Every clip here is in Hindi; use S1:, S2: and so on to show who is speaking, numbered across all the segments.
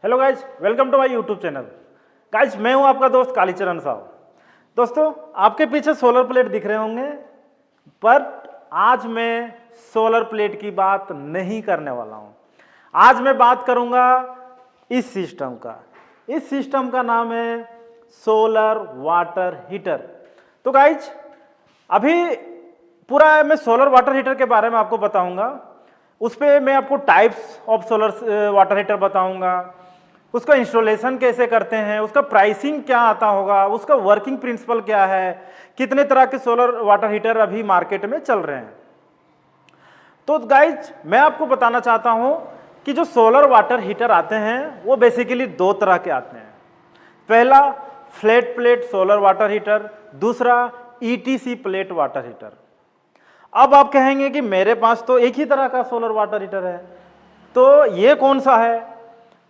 S1: Hello guys, welcome to my YouTube channel. Guys, मैं हूं आपका दोस्त कालीचरण साहब। दोस्तों, आपके पीछे सोलर प्लेट दिख रहे होंगे, पर आज मैं सोलर प्लेट की बात नहीं करने वाला हूं। आज मैं बात करूंगा इस सिस्टम का। इस सिस्टम का नाम है सोलर वाटर हीटर। तो गाइज, अभी पूरा मैं सोलर वाटर हीटर के बारे में आपको बताऊंगा। उस पर मैं आपको types of solar water heater बताऊंगा, उसका इंस्टॉलेशन कैसे करते हैं, उसका प्राइसिंग क्या आता होगा, उसका वर्किंग प्रिंसिपल क्या है, कितने तरह के सोलर वाटर हीटर अभी मार्केट में चल रहे हैं। तो गाइज, मैं आपको बताना चाहता हूं कि जो सोलर वाटर हीटर आते हैं वो बेसिकली दो तरह के आते हैं। पहला flat plate solar water heater, दूसरा ईटीसी प्लेट वाटर हीटर। अब आप कहेंगे कि मेरे पास तो एक ही तरह का सोलर वाटर हीटर है, तो ये कौन सा है?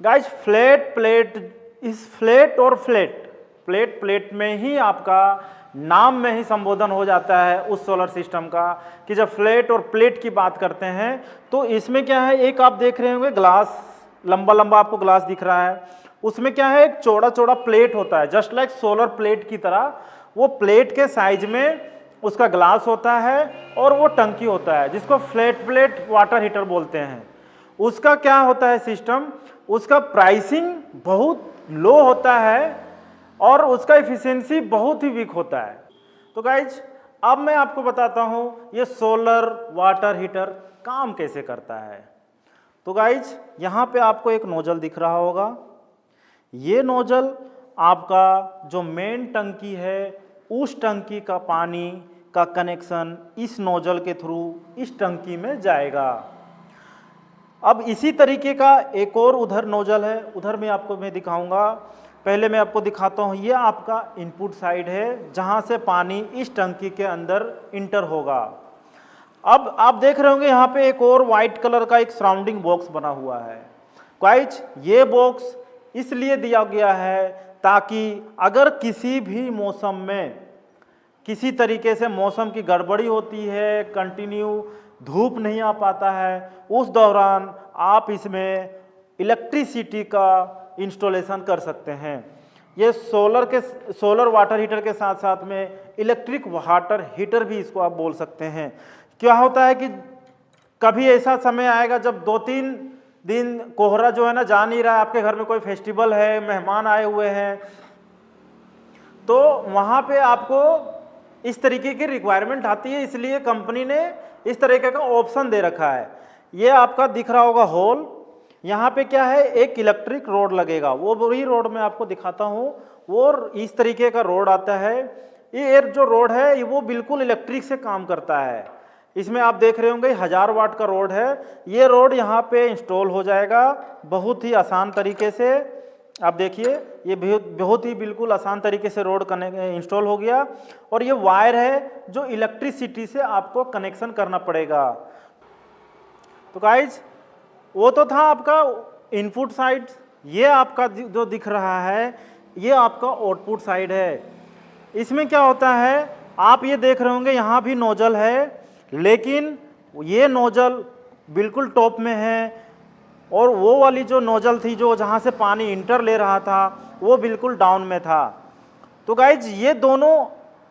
S1: गाइज, फ्लैट प्लेट, इस फ्लैट और प्लेट में ही आपका नाम में ही संबोधन हो जाता है उस सोलर सिस्टम का कि जब फ्लैट और प्लेट की बात करते हैं तो इसमें क्या है, एक आप देख रहे होंगे ग्लास, लंबा लंबा आपको ग्लास दिख रहा है, उसमें क्या है, एक चौड़ा चौड़ा प्लेट होता है, जस्ट लाइक सोलर प्लेट की तरह। वो प्लेट के साइज में उसका ग्लास होता है और वो टंकी होता है जिसको फ्लैट प्लेट वाटर हीटर बोलते हैं। उसका क्या होता है सिस्टम, उसका प्राइसिंग बहुत लो होता है और उसका एफिशिएंसी बहुत ही वीक होता है। तो गाइज, अब मैं आपको बताता हूं ये सोलर वाटर हीटर काम कैसे करता है। तो गाइज, यहां पे आपको एक नोजल दिख रहा होगा। ये नोजल आपका जो मेन टंकी है उस टंकी का पानी का कनेक्शन इस नोजल के थ्रू इस टंकी में जाएगा। अब इसी तरीके का एक और उधर नोजल है, उधर में आपको मैं दिखाऊंगा। पहले मैं आपको दिखाता हूं, ये आपका इनपुट साइड है जहां से पानी इस टंकी के अंदर इंटर होगा। अब आप देख रहे होंगे यहाँ पे एक और वाइट कलर का एक सराउंडिंग बॉक्स बना हुआ है। गाइज, ये बॉक्स इसलिए दिया गया है ताकि अगर किसी भी मौसम में किसी तरीके से मौसम की गड़बड़ी होती है, कंटिन्यू धूप नहीं आ पाता है, उस दौरान आप इसमें इलेक्ट्रिसिटी का इंस्टॉलेशन कर सकते हैं। ये सोलर वाटर हीटर के साथ साथ में इलेक्ट्रिक वाटर हीटर भी इसको आप बोल सकते हैं। क्या होता है कि कभी ऐसा समय आएगा जब 2-3 दिन कोहरा जो है ना जा नहीं रहा है, आपके घर में कोई फेस्टिवल है, मेहमान आए हुए हैं, तो वहाँ पे आपको इस तरीके की रिक्वायरमेंट आती है, इसलिए कंपनी ने इस तरीके का ऑप्शन दे रखा है। ये आपका दिख रहा होगा होल, यहाँ पे क्या है, एक इलेक्ट्रिक रोड लगेगा। वो वही रोड मैं आपको दिखाता हूँ, वो इस तरीके का रोड आता है। ये जो रोड है वो बिल्कुल इलेक्ट्रिक से काम करता है। इसमें आप देख रहे होंगे 1000 वाट का रोड है। ये रोड यहाँ पे इंस्टॉल हो जाएगा बहुत ही आसान तरीके से। आप देखिए, ये बहुत ही बिल्कुल आसान तरीके से रोड इंस्टॉल हो गया। और ये वायर है जो इलेक्ट्रिसिटी से आपको कनेक्शन करना पड़ेगा। तो गाइज, वो तो था आपका इनपुट साइड। ये आपका जो दिख रहा है ये आपका आउटपुट साइड है। इसमें क्या होता है, आप ये देख रहे होंगे यहाँ भी नोजल है, लेकिन ये नोजल बिल्कुल टॉप में है और वो वाली जो नोजल थी जो जहाँ से पानी इंटर ले रहा था वो बिल्कुल डाउन में था। तो गाइज, ये दोनों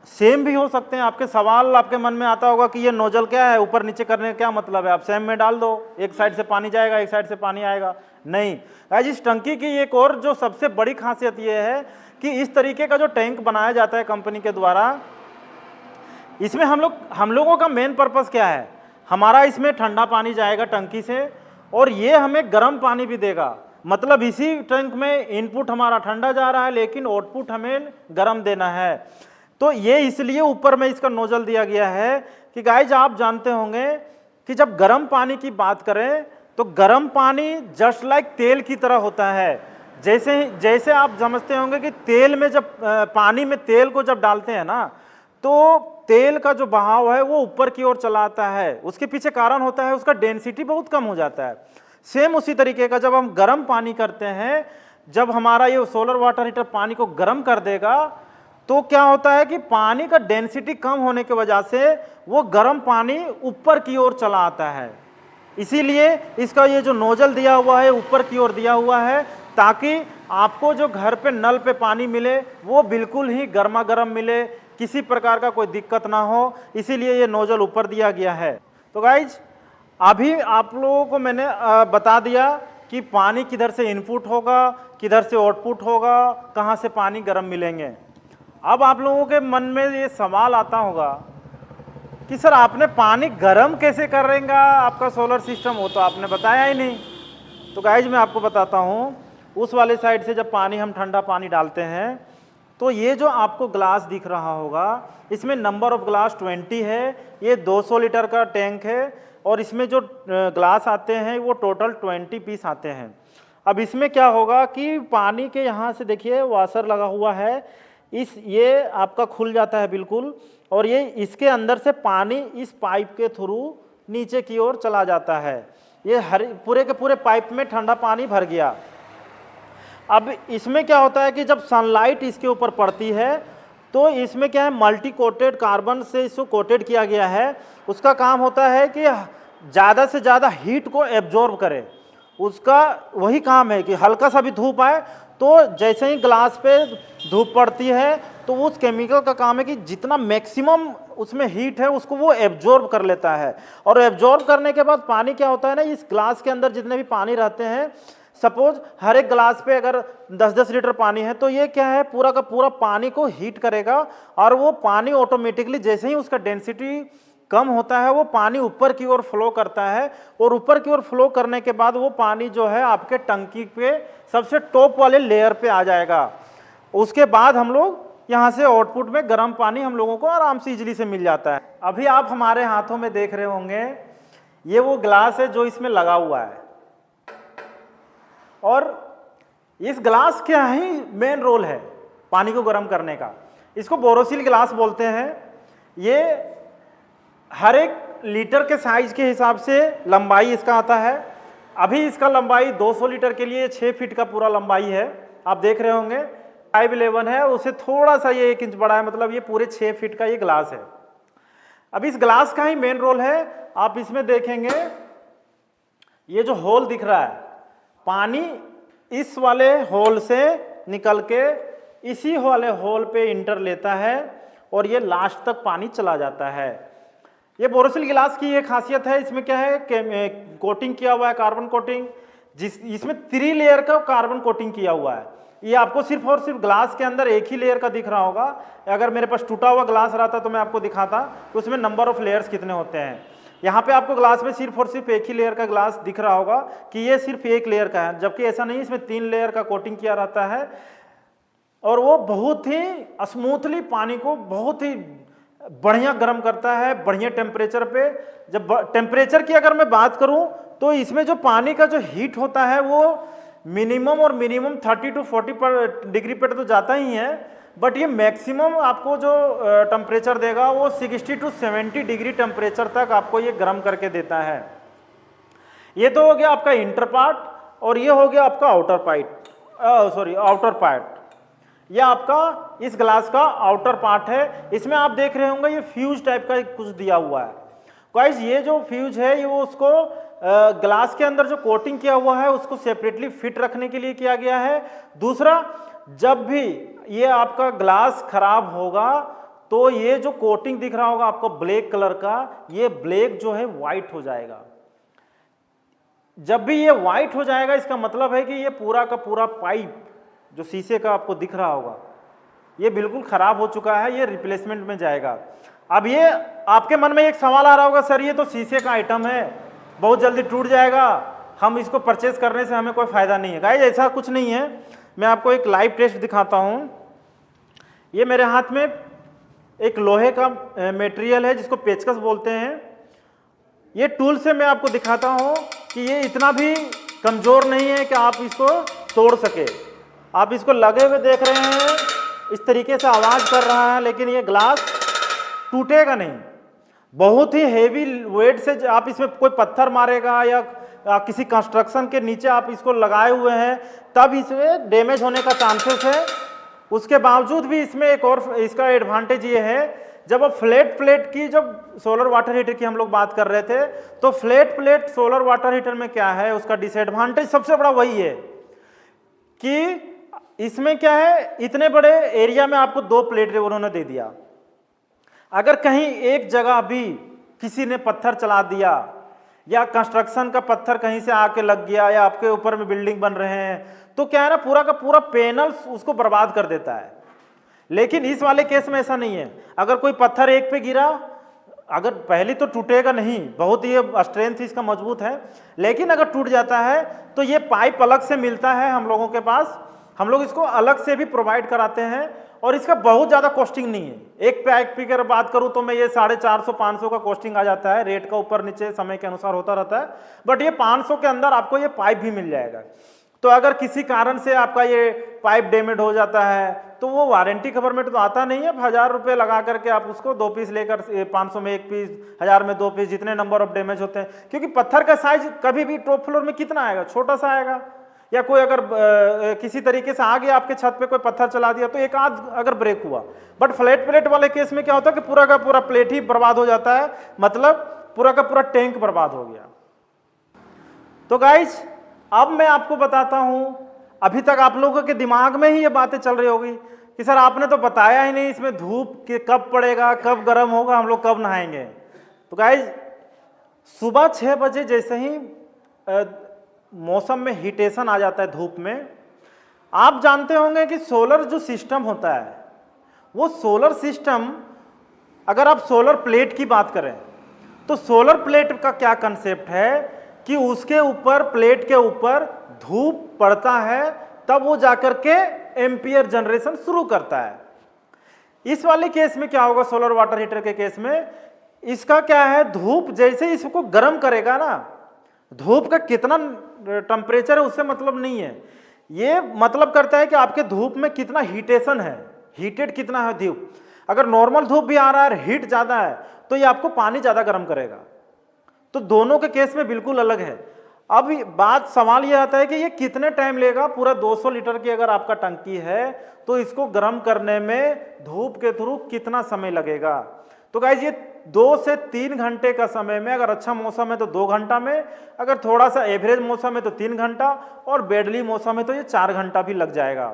S1: सेम भी हो सकते हैं। आपके सवाल आपके मन में आता होगा कि ये नोजल क्या है, ऊपर नीचे करने का क्या मतलब है, आप सेम में डाल दो, एक साइड से पानी जाएगा एक साइड से पानी आएगा। नहीं गाइज, इस टंकी की एक और जो सबसे बड़ी खासियत ये है कि इस तरीके का जो टैंक बनाया जाता है कंपनी के द्वारा, इसमें हम लोगों का मेन पर्पस क्या है, हमारा इसमें ठंडा पानी जाएगा टंकी से और ये हमें गर्म पानी भी देगा। मतलब इसी टैंक में इनपुट हमारा ठंडा जा रहा है लेकिन आउटपुट हमें गर्म देना है। तो ये इसलिए ऊपर में इसका नोजल दिया गया है कि गाइज, आप जानते होंगे कि जब गर्म पानी की बात करें तो गर्म पानी जस्ट लाइक तेल की तरह होता है। जैसे आप समझते होंगे कि तेल में जब पानी में तेल को जब डालते हैं ना, तो तेल का जो बहाव है वो ऊपर की ओर चला आता है। उसके पीछे कारण होता है उसका डेंसिटी बहुत कम हो जाता है। सेम उसी तरीके का जब हम गर्म पानी करते हैं, जब हमारा ये सोलर वाटर हीटर पानी को गर्म कर देगा तो क्या होता है कि पानी का डेंसिटी कम होने की वजह से वो गर्म पानी ऊपर की ओर चला आता है। इसीलिए इसका ये जो नोजल दिया हुआ है ऊपर की ओर दिया हुआ है ताकि आपको जो घर पे नल पे पानी मिले वो बिल्कुल ही गर्मा गर्म मिले, किसी प्रकार का कोई दिक्कत ना हो, इसीलिए ये नोजल ऊपर दिया गया है। तो गाइज अभी आप लोगों को मैंने बता दिया कि पानी किधर से इनपुट होगा, किधर से आउटपुट होगा, कहाँ से पानी गर्म मिलेंगे। अब आप लोगों के मन में ये सवाल आता होगा कि सर आपने पानी गर्म कैसे करेंगे आपका सोलर सिस्टम, वो तो आपने बताया ही नहीं। तो गाइज मैं आपको बताता हूँ, उस वाले साइड से जब पानी हम ठंडा पानी डालते हैं तो ये जो आपको ग्लास दिख रहा होगा इसमें नंबर ऑफ ग्लास 20 है, ये 200 लीटर का टैंक है और इसमें जो ग्लास आते हैं वो टोटल 20 पीस आते हैं। अब इसमें क्या होगा कि पानी के यहाँ से देखिए वाशर लगा हुआ है, ये आपका खुल जाता है बिल्कुल, और ये इसके अंदर से पानी इस पाइप के थ्रू नीचे की ओर चला जाता है। ये पूरे के पूरे पाइप में ठंडा पानी भर गया। अब इसमें क्या होता है कि जब सनलाइट इसके ऊपर पड़ती है तो इसमें क्या है, मल्टी कोटेड कार्बन से इसको कोटेड किया गया है। उसका काम होता है कि ज़्यादा से ज़्यादा हीट को एब्जॉर्ब करे, उसका वही काम है कि हल्का सा भी धूप आए तो जैसे ही ग्लास पे धूप पड़ती है तो उस केमिकल का काम है कि जितना मैक्सिमम उसमें हीट है उसको वो एब्जॉर्ब कर लेता है। और एब्जॉर्ब करने के बाद पानी क्या होता है ना, इस ग्लास के अंदर जितने भी पानी रहते हैं, सपोज हर एक ग्लास पे अगर 10-10 लीटर पानी है तो ये क्या है, पूरा का पूरा पानी को हीट करेगा और वो पानी ऑटोमेटिकली जैसे ही उसका डेंसिटी कम होता है वो पानी ऊपर की ओर फ्लो करता है, और ऊपर की ओर फ्लो करने के बाद वो पानी जो है आपके टंकी पे सबसे टॉप वाले लेयर पे आ जाएगा। उसके बाद हम लोग यहाँ से आउटपुट में गर्म पानी हम लोगों को आराम से इजीली से मिल जाता है। अभी आप हमारे हाथों में देख रहे होंगे ये वो ग्लास है जो इसमें लगा हुआ है, और इस ग्लास का ही मेन रोल है पानी को गर्म करने का। इसको बोरोसिल ग्लास बोलते हैं। ये हर एक लीटर के साइज के हिसाब से लंबाई इसका आता है। अभी इसका लंबाई 200 लीटर के लिए 6 फीट का पूरा लंबाई है, आप देख रहे होंगे। 511 है, उससे थोड़ा सा ये 1 इंच बड़ा है, मतलब ये पूरे 6 फीट का ये ग्लास है। अब इस ग्लास का ही मेन रोल है, आप इसमें देखेंगे ये जो होल दिख रहा है, पानी इस वाले होल से निकल के इसी वाले होल पे इंटर लेता है और ये लास्ट तक पानी चला जाता है। ये बोरोसिल गिलास की ये खासियत है, इसमें क्या है कोटिंग किया हुआ है, कार्बन कोटिंग, इसमें 3 लेयर का कार्बन कोटिंग किया हुआ है। ये आपको सिर्फ और सिर्फ ग्लास के अंदर एक ही लेयर का दिख रहा होगा। अगर मेरे पास टूटा हुआ ग्लास रहता तो मैं आपको दिखाता तो उसमें नंबर ऑफ लेयर्स कितने होते हैं। यहाँ पे आपको ग्लास में सिर्फ और सिर्फ एक ही लेयर का ग्लास दिख रहा होगा कि ये सिर्फ एक लेयर का है, जबकि ऐसा नहीं, इसमें 3 लेयर का कोटिंग किया रहता है और वो बहुत ही स्मूथली पानी को बहुत ही बढ़िया गर्म करता है, बढ़िया टेम्परेचर पे। जब टेम्परेचर की अगर मैं बात करूं तो इसमें जो पानी का जो हीट होता है वो मिनिमम और मिनिमम 30 to 40 डिग्री पे तो जाता ही है, बट ये मैक्सिमम आपको जो टेम्परेचर देगा वो 60 to 70 डिग्री टेम्परेचर तक आपको ये गर्म करके देता है। ये तो हो गया आपका इंटर पार्ट और ये हो गया आपका आउटर पार्ट। ये आपका इस ग्लास का आउटर पार्ट है। इसमें आप देख रहे होंगे ये फ्यूज टाइप का कुछ दिया हुआ है। गाइस ये जो फ्यूज है ये वो उसको ग्लास के अंदर जो कोटिंग किया हुआ है उसको सेपरेटली फिट रखने के लिए किया गया है। दूसरा, जब भी ये आपका ग्लास खराब होगा तो ये जो कोटिंग दिख रहा होगा आपको ब्लैक कलर का, ये ब्लैक जो है वाइट हो जाएगा। जब भी ये वाइट हो जाएगा इसका मतलब है कि ये पूरा का पूरा पाइप जो शीशे का आपको दिख रहा होगा ये बिल्कुल खराब हो चुका है, ये रिप्लेसमेंट में जाएगा। अब ये आपके मन में एक सवाल आ रहा होगा, सर ये तो शीशे का आइटम है, बहुत जल्दी टूट जाएगा, हम इसको परचेज करने से हमें कोई फायदा नहीं है। गाइस ऐसा कुछ नहीं है, मैं आपको एक लाइव टेस्ट दिखाता हूं। ये मेरे हाथ में एक लोहे का मटेरियल है जिसको पेचकस बोलते हैं। ये टूल से मैं आपको दिखाता हूं कि ये इतना भी कमजोर नहीं है कि आप इसको तोड़ सके। आप इसको लगे हुए देख रहे हैं, इस तरीके से आवाज कर रहा है, लेकिन ये ग्लास टूटेगा नहीं। बहुत ही हेवी वेट से आप इसमें कोई पत्थर मारेगा या किसी कंस्ट्रक्शन के नीचे आप इसको लगाए हुए हैं तब इसमें डैमेज होने का चांसेस है। उसके बावजूद भी इसमें एक और इसका एडवांटेज ये है, जब आप फ्लैट प्लेट की, जब सोलर वाटर हीटर की हम लोग बात कर रहे थे, तो flat plate solar water heater में क्या है, उसका डिसएडवांटेज सबसे बड़ा वही है कि इसमें क्या है, इतने बड़े एरिया में आपको 2 प्लेट उन्होंने दे दिया। अगर कहीं एक जगह भी किसी ने पत्थर चला दिया या कंस्ट्रक्शन का पत्थर कहीं से आके लग गया या आपके ऊपर में बिल्डिंग बन रहे हैं, तो क्या है ना, पूरा का पूरा पैनल उसको बर्बाद कर देता है। लेकिन इस वाले केस में ऐसा नहीं है। अगर कोई पत्थर एक पे गिरा, अगर पहले तो टूटेगा नहीं, बहुत ही स्ट्रेंथ इसका मजबूत है, लेकिन अगर टूट जाता है तो ये पाइप अलग से मिलता है हम लोगों के पास, हम लोग इसको अलग से भी प्रोवाइड कराते हैं और इसका बहुत ज़्यादा कॉस्टिंग नहीं है। एक पाइप की अगर बात करूँ तो मैं ये 450-500 का कॉस्टिंग आ जाता है, रेट का ऊपर नीचे समय के अनुसार होता रहता है, बट ये 500 के अंदर आपको ये पाइप भी मिल जाएगा। तो अगर किसी कारण से आपका ये पाइप डैमेज हो जाता है तो वो वारंटी कवर में तो आता नहीं है। 1000 रुपये लगा करके आप उसको 2 पीस लेकर, 500 में 1 पीस, 1000 में 2 पीस, जितने नंबर ऑफ डैमेज होते हैं, क्योंकि पत्थर का साइज कभी भी टॉप फ्लोर में कितना आएगा, छोटा सा आएगा। या कोई अगर किसी तरीके से आ गया आपके छत पे कोई पत्थर चला दिया तो एक आध अगर ब्रेक हुआ, बट फ्लैट प्लेट वाले केस में क्या होता है कि पूरा का पूरा प्लेट ही बर्बाद हो जाता है, मतलब पूरा का पूरा टैंक बर्बाद हो गया। तो गाइज अब मैं आपको बताता हूं, अभी तक आप लोगों के दिमाग में ही ये बातें चल रही होगी कि सर आपने तो बताया ही नहीं इसमें धूप के कब पड़ेगा, कब गर्म होगा, हम लोग कब नहाएंगे। तो गाइज सुबह 6 बजे जैसे ही मौसम में हीटेशन आ जाता है धूप में, आप जानते होंगे कि सोलर जो सिस्टम होता है, वो सोलर सिस्टम, अगर आप सोलर प्लेट की बात करें तो सोलर प्लेट का क्या कंसेप्ट है कि उसके ऊपर, प्लेट के ऊपर धूप पड़ता है तब वो जाकर के एम्पियर जनरेशन शुरू करता है। इस वाले केस में क्या होगा, सोलर वाटर हीटर के केस में इसका क्या है, धूप जैसे इसको गर्म करेगा ना, धूप का कितना टेम्परेचर है उससे मतलब नहीं है, ये मतलब करता है कि आपके धूप में कितना हीटेशन है, हीटेड कितना है धूप। अगर नॉर्मल धूप भी आ रहा है, हीट ज़्यादा है, तो ये आपको पानी ज़्यादा गर्म करेगा। तो दोनों के केस में बिल्कुल अलग है। अब बात सवाल ये आता है कि ये कितने टाइम लेगा, पूरा 200 लीटर की अगर आपका टंकी है तो इसको गर्म करने में धूप के थ्रू कितना समय लगेगा। तो गाइज ये 2 से 3 घंटे का समय में, अगर अच्छा मौसम है तो 2 घंटा में, अगर थोड़ा सा एवरेज मौसम है तो 3 घंटा, और बेडली मौसम है तो ये 4 घंटा भी लग जाएगा।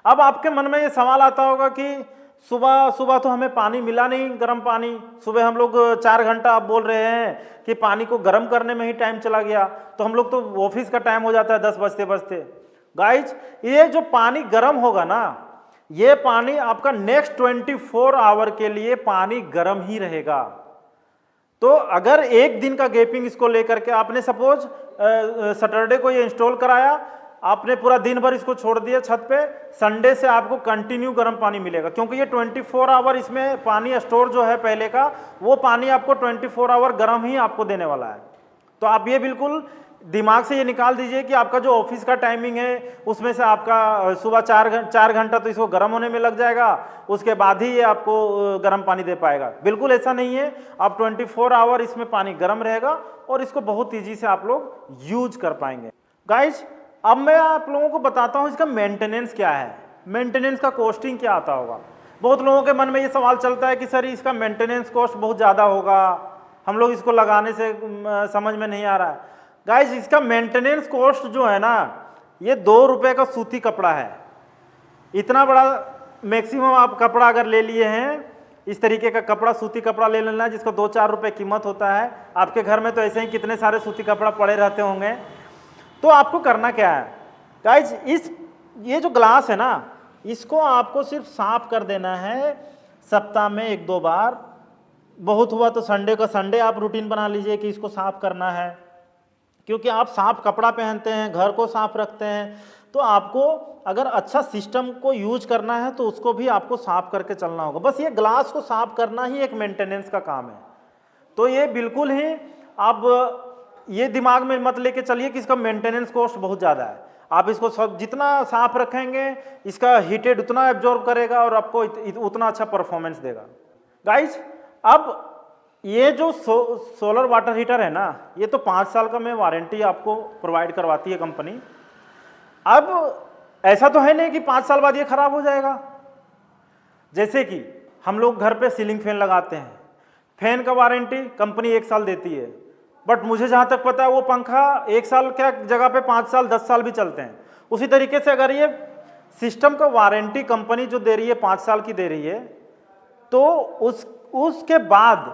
S1: अब आपके मन में ये सवाल आता होगा कि सुबह सुबह तो हमें पानी मिला नहीं, गर्म पानी, सुबह हम लोग 4 घंटा, आप बोल रहे हैं कि पानी को गर्म करने में ही टाइम चला गया, तो हम लोग तो ऑफिस का टाइम हो जाता है 10 बजते बजते। गाइज ये जो पानी गर्म होगा ना, ये पानी आपका नेक्स्ट 24 आवर के लिए पानी गर्म ही रहेगा। तो अगर एक दिन का गैपिंग इसको लेकर के आपने सपोज सैटरडे को ये इंस्टॉल कराया, आपने पूरा दिन भर इसको छोड़ दिया छत पे, संडे से आपको कंटिन्यू गर्म पानी मिलेगा, क्योंकि ये 24 आवर इसमें पानी स्टोर जो है पहले का, वो पानी आपको 24 आवर गर्म ही आपको देने वाला है। तो आप ये बिल्कुल दिमाग से ये निकाल दीजिए कि आपका जो ऑफिस का टाइमिंग है उसमें से आपका सुबह 4 घंटा तो इसको गर्म होने में लग जाएगा, उसके बाद ही ये आपको गर्म पानी दे पाएगा। बिल्कुल ऐसा नहीं है, आप 24 आवर इसमें पानी गर्म रहेगा और इसको बहुत ईजी से आप लोग यूज कर पाएंगे। गाइज अब मैं आप लोगों को बताता हूँ इसका मेंटेनेंस क्या है, मेंटेनेंस का कॉस्टिंग क्या आता होगा। बहुत लोगों के मन में ये सवाल चलता है कि सर इसका मेंटेनेंस कॉस्ट बहुत ज़्यादा होगा, हम लोग इसको लगाने से समझ में नहीं आ रहा है। गाइज इसका मेंटेनेंस कॉस्ट जो है ना, ये 2 रुपये का सूती कपड़ा है। इतना बड़ा मैक्सिमम आप कपड़ा अगर ले लिए हैं, इस तरीके का कपड़ा, सूती कपड़ा ले लेना जिसका 2-4 रुपये कीमत होता है। आपके घर में तो ऐसे ही कितने सारे सूती कपड़ा पड़े रहते होंगे। तो आपको करना क्या है गाइज, ये जो ग्लास है ना, इसको आपको सिर्फ साफ कर देना है सप्ताह में 1-2 बार। बहुत हुआ तो संडे का संडे आप रूटीन बना लीजिए कि इसको साफ करना है, क्योंकि आप साफ कपड़ा पहनते हैं, घर को साफ रखते हैं, तो आपको अगर अच्छा सिस्टम को यूज करना है तो उसको भी आपको साफ करके चलना होगा। बस ये ग्लास को साफ करना ही एक मेंटेनेंस का काम है। तो ये बिल्कुल ही आप ये दिमाग में मत लेके चलिए कि इसका मेंटेनेंस कॉस्ट बहुत ज़्यादा है। आप इसको सब जितना साफ रखेंगे इसका हीटेड उतना एब्जॉर्ब करेगा और आपको उतना अच्छा परफॉर्मेंस देगा। गाइज अब ये जो सोलर वाटर हीटर है ना, ये तो 5 साल का मैं वारंटी आपको प्रोवाइड करवाती है कंपनी। अब ऐसा तो है नहीं कि 5 साल बाद ये खराब हो जाएगा। जैसे कि हम लोग घर पे सीलिंग फैन लगाते हैं, फैन का वारंटी कंपनी 1 साल देती है, बट मुझे जहाँ तक पता है वो पंखा 1 साल क्या जगह पे 5 साल 10 साल भी चलते हैं। उसी तरीके से अगर ये सिस्टम का वारंटी कंपनी जो दे रही है 5 साल की दे रही है, तो उसके बाद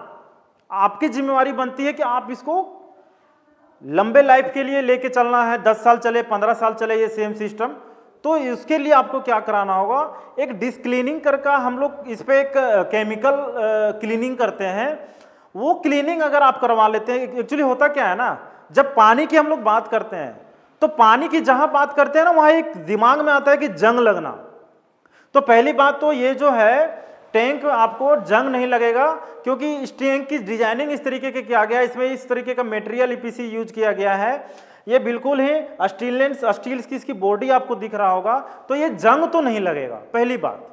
S1: आपकी जिम्मेवारी बनती है कि आप इसको लंबे लाइफ के लिए लेके चलना है, 10 साल चले 15 साल चले ये सेम सिस्टम। तो इसके लिए आपको क्या कराना होगा, एक डिस्क क्लीनिंग करके हम लोग इस पे एक केमिकल क्लीनिंग करते हैं। वो क्लीनिंग अगर आप करवा लेते हैं, एक्चुअली होता क्या है ना, जब पानी की हम लोग बात करते हैं तो पानी की जहां बात करते हैं ना, वहां एक दिमाग में आता है कि जंग लगना। तो पहली बात तो ये जो है, टैंक आपको जंग नहीं लगेगा, क्योंकि इस टैंक की डिजाइनिंग इस तरीके के किया गया है, इसमें इस तरीके का मटेरियल ईपीसी यूज किया गया है। ये बिल्कुल ही स्टील की इसकी बॉडी आपको दिख रहा होगा, तो ये जंग तो नहीं लगेगा पहली बात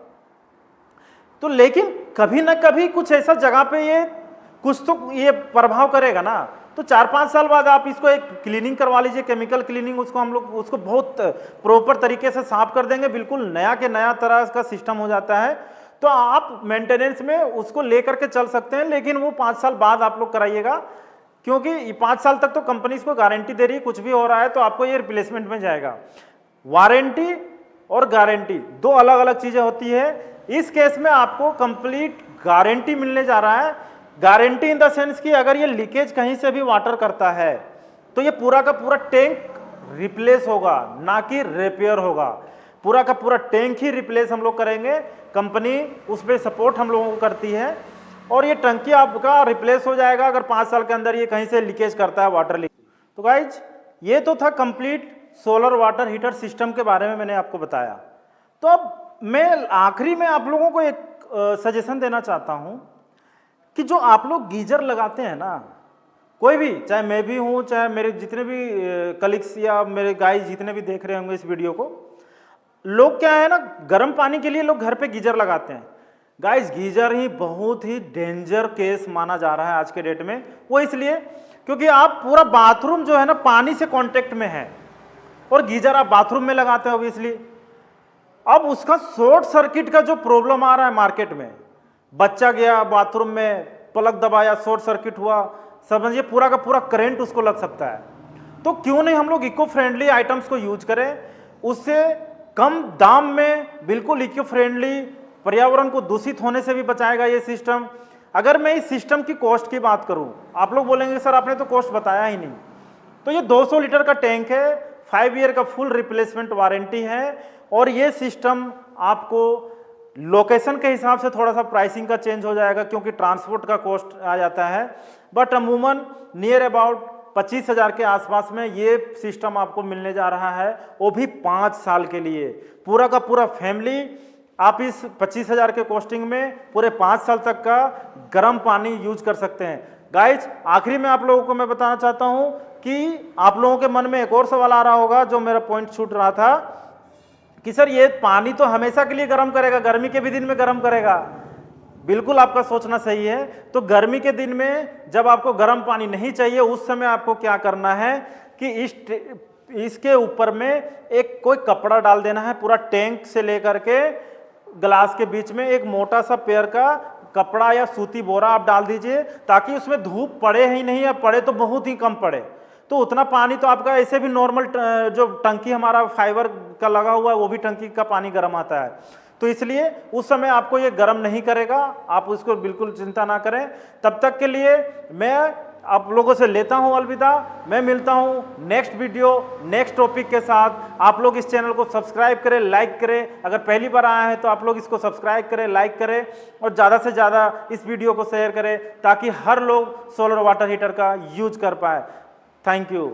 S1: तो। लेकिन कभी ना कभी कुछ ऐसा जगह पे ये कुछ तो ये प्रभाव करेगा ना, तो 4-5 साल बाद आप इसको एक क्लीनिंग करवा लीजिए, केमिकल क्लीनिंग। उसको हम लोग उसको बहुत प्रॉपर तरीके से साफ कर देंगे, बिल्कुल नया के नया तरह का सिस्टम हो जाता है। तो आप मेंटेनेंस में उसको लेकर के चल सकते हैं, लेकिन वो 5 साल बाद आप लोग कराइएगा, क्योंकि 5 साल तक तो कंपनी इसको गारंटी दे रही है, कुछ भी हो रहा है तो आपको ये रिप्लेसमेंट में जाएगा। वारंटी और गारंटी 2 अलग अलग चीजें होती है। इस केस में आपको कंप्लीट गारंटी मिलने जा रहा है। गारंटी इन द सेंस कि अगर ये लीकेज कहीं से भी वाटर करता है तो ये पूरा का पूरा टैंक रिप्लेस होगा, ना कि रिपेयर होगा। पूरा का पूरा टैंक ही रिप्लेस हम लोग करेंगे, कंपनी उस पर सपोर्ट हम लोगों को करती है, और ये टंकी आपका रिप्लेस हो जाएगा अगर 5 साल के अंदर ये कहीं से लीकेज करता है, वाटर लीक। तो गाइज ये तो था complete solar water heater system के बारे में मैंने आपको बताया। तो अब मैं आखिरी में आप लोगों को एक सजेशन देना चाहता हूं कि जो आप लोग गीजर लगाते हैं ना, कोई भी, चाहे मैं भी हूं, चाहे मेरे जितने भी कलीग्स या मेरे गाइस जितने भी देख रहे होंगे इस वीडियो को, लोग क्या है ना, गर्म पानी के लिए लोग घर पे गीजर लगाते हैं। गाइस गीजर ही बहुत ही डेंजर केस माना जा रहा है आज के डेट में। वो इसलिए क्योंकि आप पूरा बाथरूम जो है ना पानी से कांटेक्ट में है, और गीजर आप बाथरूम में लगाते हो ऑब्वियसली। अब उसका शॉर्ट सर्किट का जो प्रॉब्लम आ रहा है मार्केट में, बच्चा गया बाथरूम में, प्लग दबाया, शॉर्ट सर्किट हुआ, समझिए पूरा का पूरा करंट उसको लग सकता है। तो क्यों नहीं हम लोग इको फ्रेंडली आइटम्स को यूज करें, उससे कम दाम में बिल्कुल इको फ्रेंडली, पर्यावरण को दूषित होने से भी बचाएगा ये सिस्टम। अगर मैं इस सिस्टम की कॉस्ट की बात करूं, आप लोग बोलेंगे सर आपने तो कॉस्ट बताया ही नहीं। तो ये 200 लीटर का टैंक है, 5 ईयर का फुल रिप्लेसमेंट वारंटी है, और ये सिस्टम आपको लोकेशन के हिसाब से थोड़ा सा प्राइसिंग का चेंज हो जाएगा, क्योंकि ट्रांसपोर्ट का कॉस्ट आ जाता है, बट अमूमन नियर अबाउट 25,000 के आसपास में ये सिस्टम आपको मिलने जा रहा है, वो भी 5 साल के लिए। पूरा का पूरा फैमिली आप इस 25,000 के कॉस्टिंग में पूरे 5 साल तक का गर्म पानी यूज कर सकते हैं। गाइज आखिरी में आप लोगों को मैं बताना चाहता हूं कि आप लोगों के मन में एक और सवाल आ रहा होगा, जो मेरा पॉइंट छूट रहा था कि सर ये पानी तो हमेशा के लिए गर्म करेगा, गर्मी के भी दिन में गर्म करेगा। बिल्कुल आपका सोचना सही है। तो गर्मी के दिन में जब आपको गर्म पानी नहीं चाहिए, उस समय आपको क्या करना है कि इसके ऊपर में एक कोई कपड़ा डाल देना है, पूरा टैंक से लेकर के ग्लास के बीच में एक मोटा सा पेड़ का कपड़ा या सूती बोरा आप डाल दीजिए, ताकि उसमें धूप पड़े ही नहीं, या पड़े तो बहुत ही कम पड़े। तो उतना पानी तो आपका ऐसे भी नॉर्मल जो टंकी हमारा फाइबर का लगा हुआ है वो भी टंकी का पानी गर्म आता है, तो इसलिए उस समय आपको ये गर्म नहीं करेगा, आप उसको बिल्कुल चिंता ना करें। तब तक के लिए मैं आप लोगों से लेता हूं अलविदा। मैं मिलता हूं नेक्स्ट वीडियो नेक्स्ट टॉपिक के साथ। आप लोग इस चैनल को सब्सक्राइब करें, लाइक करें, अगर पहली बार आए हैं तो आप लोग इसको सब्सक्राइब करें, लाइक करें, और ज़्यादा से ज़्यादा इस वीडियो को शेयर करें, ताकि हर लोग सोलर वाटर हीटर का यूज कर पाए। Thank you.